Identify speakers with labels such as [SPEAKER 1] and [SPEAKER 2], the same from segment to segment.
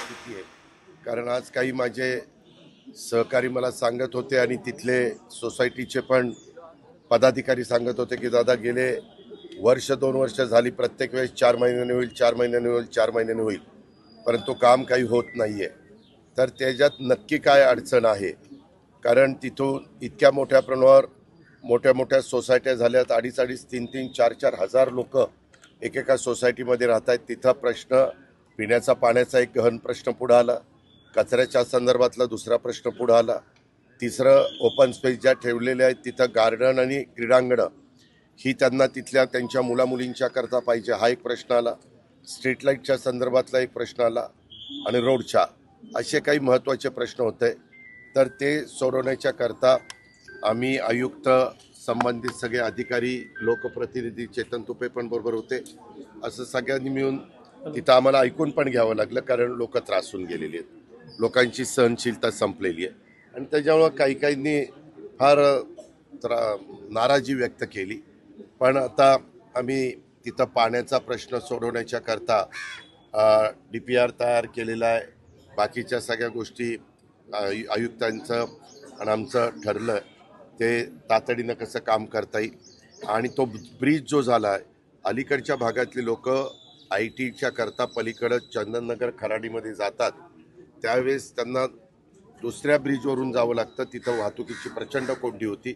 [SPEAKER 1] परिस्थिती आहे. कारण आज काही माझे सहकारी मला सांगत होते आणि तिथले सोसायटीचे पण पदाधिकारी सांगत होते की दादा गेले वर्ष 2 वर्ष झाली प्रत्येक वेळेस 4 महिन्याने होईल 4 महिन्याने होईल 4 महिन्याने होईल, परंतु काम काही होत नाहीये. तर त्याच्यात नक्की काय अडचण आहे? कारण तिथून इतक्या मोठ्या प्रमाणावर मोठ्या मोठ्या सोसायट्या झाल्यात, 2.5-2.5, 3-3, 4-4 हजार लोक एकेका सोसायटीमध्ये राहत आहेत. तिथं प्रश्न पिण्याचा पाण्याचा एक गहन प्रश्न पुढे आला, कचऱ्याच्या संदर्भातला दुसरा प्रश्न पुढे आला, तिसरं ओपन स्पेस ज्या ठेवलेल्या आहेत तिथं गार्डन आणि क्रीडांगणं ही त्यांना तिथल्या त्यांच्या मुलामुलींच्या करता पाहिजे हा एक प्रश्न आला, स्ट्रीट लाईटच्या संदर्भातला एक प्रश्न आला आणि रोडच्या असे काही महत्त्वाचे प्रश्न होते. तर ते सोडवण्याच्या करता आम्ही आयुक्त, संबंधित सगळे अधिकारी, लोकप्रतिनिधी, चेतन तुपे पण बरोबर होते, असं सगळ्यांनी मिळून तिथं आम्हाला ऐकून पण घ्यावं लागलं. कारण लोक त्रासून गेलेली आहेत, लोकांची सहनशीलता संपलेली आहे आणि त्याच्यामुळं काही काहींनी फार नाराजी व्यक्त केली. पण आता आम्ही तिथं पाण्याचा प्रश्न सोडवण्याच्या करता DPR तयार केलेला आहे. बाकीच्या सगळ्या गोष्टी आयुक्तांचं आणि आमचं ठरलं ते तातडीनं कसं काम करता येईल. आणि तो ब्रिज जो झाला आहे, अलीकडच्या भागातली लोक ITच्या करता पलीकडं चंदननगर खराडीमध्ये जातात, त्यावेळेस त्यांना दुसऱ्या ब्रिजवरून जावं लागतं. तिथं वाहतुकीची प्रचंड कोंडी होती.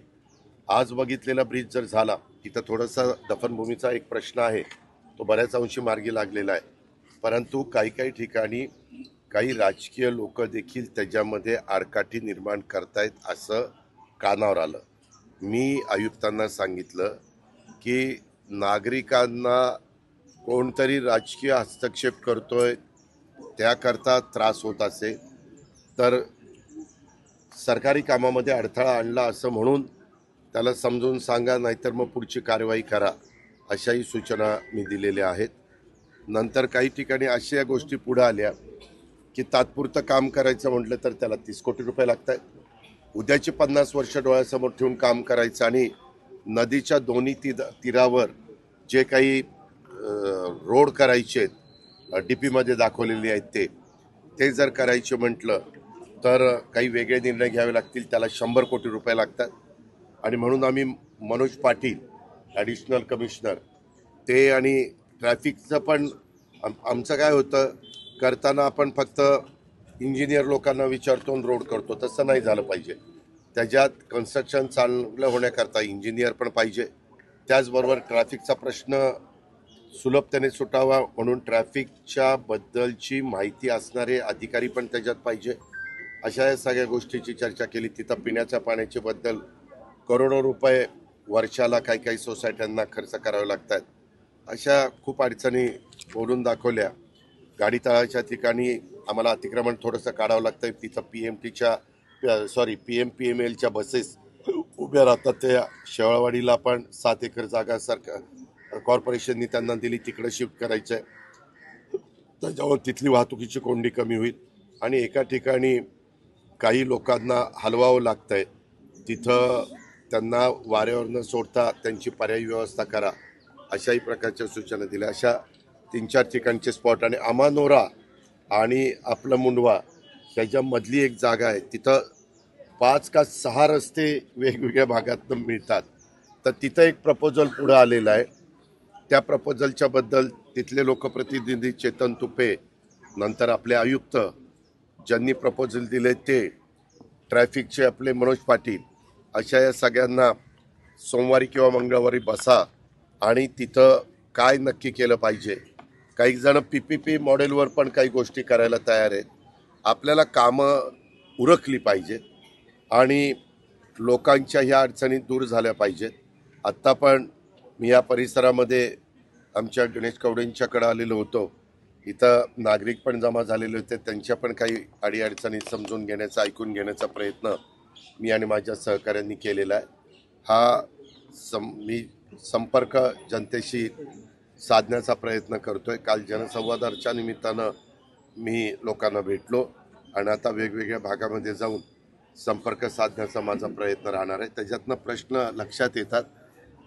[SPEAKER 1] आज बघितलेला ब्रिज जर झाला, तिथं थोडासा दफनभूमीचा एक प्रश्न आहे, तो बऱ्याच अंशी मार्गी लागलेला आहे. परंतु काही काही ठिकाणी काही राजकीय लोक देखील त्याच्यामध्ये आडकाठी निर्माण करतायत असं कानावर आलं. मी आयुक्तांना सांगितलं की नागरिकांना कोणतरी राजकीय हस्तक्षेप करतोय त्याकरता त्रास होत असेल तर सरकारी कामामध्ये अडथळा आणला असं म्हणून त्याला समजून सांगा, नाहीतर मग पुढची कारवाई करा, अशाही सूचना मी दिलेल्या आहेत. नंतर काही ठिकाणी अशा गोष्टी पुढे आल्या की तात्पुरतं काम करायचं म्हटलं तर त्याला 30 कोटी रुपये लागत आहेत. उद्याची 50 वर्ष डोळ्यासमोर ठेवून काम करायचं आणि नदीच्या दोन्ही तीरावर जे काही रोड करायचे DPमध्ये दाखवलेले आहेत ते जर करायचे म्हटलं तर काही वेगळे निर्णय घ्यावे लागतील, त्याला 100 कोटी रुपये लागतात. आणि म्हणून आम्ही मनोज पाटील ॲडिशनल कमिशनर ते आणि ट्रॅफिकचं पण आमचं काय होतं, करताना आपण फक्त इंजिनियर लोकांना विचारतो आणि रोड करतो, तसं नाही झालं पाहिजे. त्याच्यात कन्स्ट्रक्शन चांगलं होण्याकरता इंजिनियर पण पाहिजे, त्याचबरोबर ट्रॅफिकचा प्रश्न सुलभतेने सुटावा म्हणून ट्रॅफिकच्या बद्दलची माहिती असणारे अधिकारी पण त्याच्यात पाहिजे. अशा या सगळ्या गोष्टीची चर्चा केली. तिथं पिण्याच्या पाण्याच्या बद्दल करोडो रुपये वर्षाला काही काही सोसायट्यांना खर्च करावे लागतात. अशा खूप अडचणी बोलून दाखवल्या. गाडी तळाच्या ठिकाणी आम्हाला अतिक्रमण थोडंसं काढावं लागतं. तिथं PMPMLच्या बसेस उभ्या राहतात. त्या शेवाळवाडीला पण 7 एकर जागा सरकार कॉर्पोरेशननी त्यांना दिली, तिकडे शिफ्ट करायचं आहे. त्याच्यावर तिथली वाहतुकीची कोंडी कमी होईल. आणि एका ठिकाणी काही लोकांना हलवावं लागतंय, तिथं त्यांना वाऱ्यावर न सोडता त्यांची पर्यायी व्यवस्था करा, अशाही प्रकारच्या सूचना दिल्या. अशा 3-4 ठिकाणचे स्पॉट आणि अमानोरा आणि आपलं मुंडवा ह्याच्यामधली एक जागा आहे, तिथं 5 का 6 रस्ते वेगवेगळ्या भागातून मिळतात. तर तिथं एक प्रपोजल पुढं आलेलं आहे. त्या प्रपोजलच्या बद्दल तिथले लोकप्रतिनिधी चेतन तुपे, नंतर आपले आयुक्त ज्यांनी प्रपोजल दिले ते, ट्रॅफिकचे आपले मनोज पाटील, अशा या सगळ्यांना सोमवारी किंवा मंगळवारी बसा आणि तिथं काय नक्की केलं पाहिजे. काही जण PPP मॉडेलवर पण काही गोष्टी करायला तयार आहेत. आपल्याला कामं उरकली पाहिजेत आणि लोकांच्या ह्या अडचणी दूर झाल्या पाहिजेत. आत्ता पण मी या परिसरामध्ये आमच्या गणेश कवडेंच्याकडे आलेलो होतो. इथं नागरिक पण जमा झालेले होते, त्यांच्या पण काही अडीअडचणी समजून घेण्याचा, ऐकून घेण्याचा प्रयत्न मी आणि माझ्या सहकाऱ्यांनी केलेला आहे. मी संपर्क जनतेशी साधण्याचा प्रयत्न करतोय. काल जनसंवादाच्या निमित्तानं मी लोकांना भेटलो आणि आता वेगवेगळ्या भागामध्ये जाऊन संपर्क साधण्याचा माझा प्रयत्न राहणार आहे. त्याच्यातनं प्रश्न लक्षात येतात.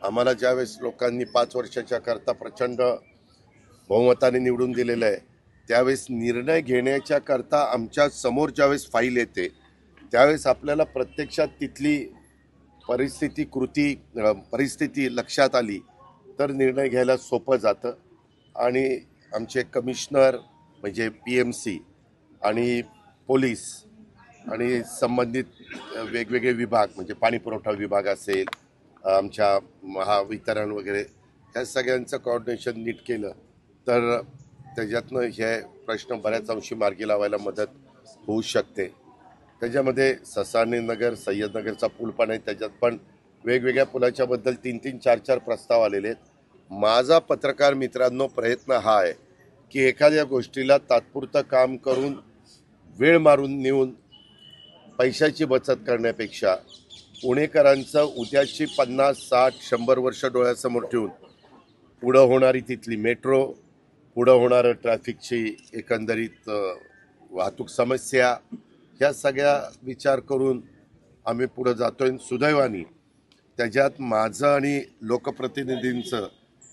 [SPEAKER 1] आम्हाला ज्यावेळेस लोकांनी 5 वर्षाच्या करता प्रचंड बहुमताने निवडून दिलेलं आहे, त्यावेळेस निर्णय घेण्याच्या करता आमच्या समोर ज्यावेळेस फाईल येते त्यावेळेस आपल्याला प्रत्यक्षात तिथली परिस्थिती लक्षात आली तर निर्णय घ्यायला सोपं जातं. आणि आमचे कमिशनर म्हणजे PMC आणि पोलीस आणि संबंधित वेगवेगळे विभाग म्हणजे पाणी पुरवठा विभाग असेल, आमच्या महावितरण वगैरे, ह्या सगळ्यांचं कोऑर्डिनेशन नीट केलं तर त्याच्यातनं हे प्रश्न बऱ्याच अंशी मार्गी लावायला मदत होऊ शकते. त्याच्यामध्ये ससाणे नगर, सय्यदनगरचा पूल पण आहे, त्याच्यात पण वेगवेगळ्या पुलाच्या बद्दल 3-3, 4-4 प्रस्ताव आलेले आहेत. माझा पत्रकार मित्रांनो प्रयत्न हा आहे की एखाद्या गोष्टीला तात्पुरतं काम करून वेळ मारून नेऊन पैशाची बचत करण्यापेक्षा पुणेकरांचं उद्याची 50, 60, 100 वर्ष डोळ्यासमोर ठेवून पुढं होणारी तिथली मेट्रो, पुढं होणारं ट्रॅफिकची एकंदरीत वाहतूक समस्या, ह्या सगळ्या विचार करून आम्ही पुढं जातोय. सुदैवाने त्याच्यात माझं आणि लोकप्रतिनिधींचं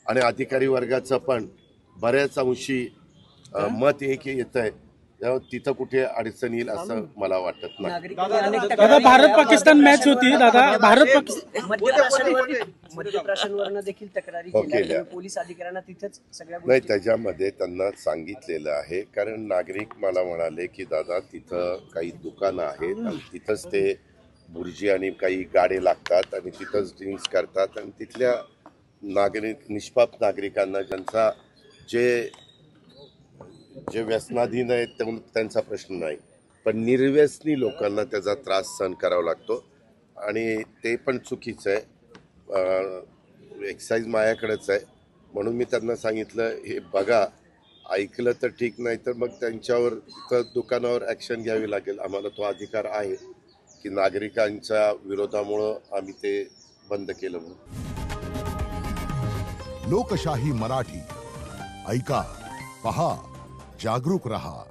[SPEAKER 1] आणि अधिकारी वर्गाचं पण बऱ्याच अंशी मत एक येत आहे. तिथं कुठे अडचण येईल असं मला वाटत नाही.
[SPEAKER 2] दादा, भारत पाकिस्तान मॅच होती दादा, भारत पाकिस्तान
[SPEAKER 3] मध्यप्राशांवरनं देखील तक्रारी केल्या, पोलीस अधिकाऱ्यांना तिथेच सगळ्या
[SPEAKER 1] नाही, त्याच्यामध्ये त्यांना सांगितलेलं आहे. कारण नागरिक मला म्हणाले की दादा तिथं काही दुकानं आहेत आणि तिथंच ते बुर्जी आणि काही गाडे लागतात आणि तिथंच ड्रिंक्स करतात आणि तिथल्या निष्पाप नागरिकांना ज्यांचा जे व्यसनाधीन आहेत त्यांचा प्रश्न नाही, पण निर्व्यसनी लोकांना त्याचा त्रास सहन करावा लागतो आणि ते पण चुकीचं आहे. एक्साईज माझ्याकडेच आहे म्हणून मी त्यांना सांगितलं हे बघा, ऐकलं तर ठीक, नाही तर मग त्यांच्यावर दुकानावर ॲक्शन घ्यावी लागेल. आम्हाला तो अधिकार आहे की नागरिकांच्या विरोधामुळं आम्ही ते बंद केलं म्हणून.
[SPEAKER 4] लोकशाही मराठी ऐका, पहा, जागरूक रहा.